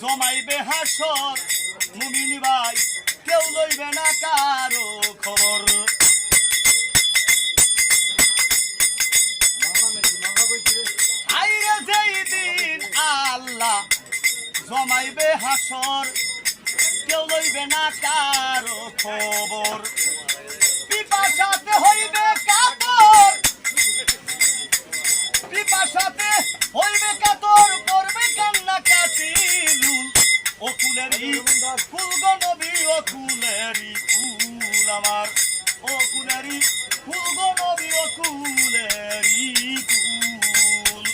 জমাইবে হাসর মুমিন ভাই কেউ লইবে না কারো খবর। আইরে যেই দিন আল্লাহ জমাইবে হাসর কেউ লইবে না কারো খবর। পিপাসাতে হইবে কাতর, পিপাসাতে হইবে কাতর, পড়বে কান্না কাটিলুল। ও কুলেরি ফুল গো নবী, ও কুলেরি ফুল আমার, ও কুলেরি ফুল গো নবী, ও কুলেরি ফুল।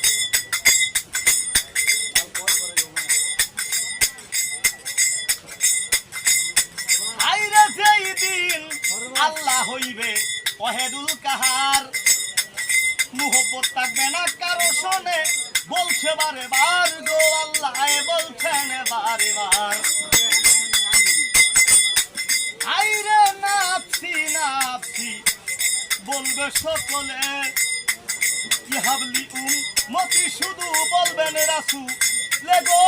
আইরে যেই দিন আল্লাহ হইবে ওয়াহেদুল কাহার, মুহব্বত থাকবে না কারো শোনে, বলছে বারে বার গো আল্লাহ বলছেন বারে বার। আইরে নাফসি নাফসি বলবে সকলে, ইহাবলি উম্মতি শুধু বলবেন রাসূলে গো,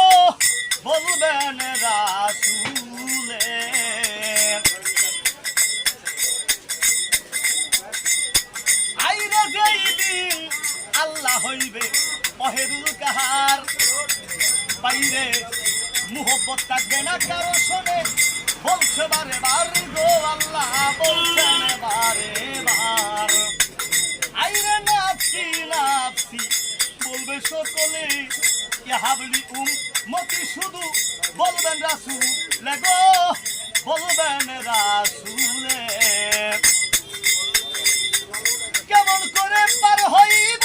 বলবেন রাসূলে। আইরে যেই দিন আল্লাহ হইবে ওয়াহেদুল কাহার, বাইরে মুহব্বত থাকবে না কারো শোনে, বলছে বারে বার গো আল্লাহ বলছেন বারে বার। আইরে নাফসি নাফসি বলবে সকলে, ইহাবলি উম্মতি শুধু বলবেন রাসূলে গো, বলবেন রাসূলে। কেমন করে পার হইব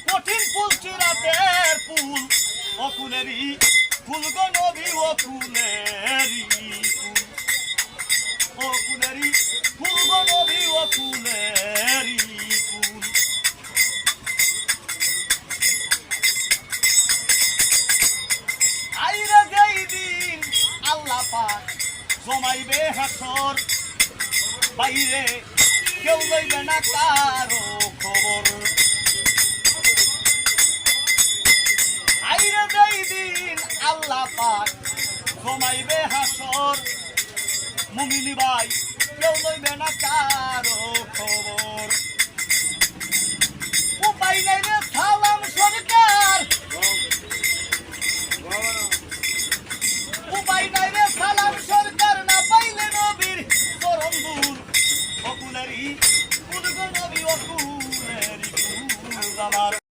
কঠিন পুল চিরাতের পুল, ও কুলেরি ফুল গো নবী, ও কুলেরি ফুল, ও কুলেরি ফুল গো নবী, ও কুলেরি ফুল। আইরে যেই দিন আল্লাহ পাক জমাইবে হাসর, বাইরে কেউ লইবে না কারো খবর। আইরে যেই দিন আল্লাহ পাক জমাইবে হাসর, মুমিন ভাই কেউ লইবে না কারো খবর।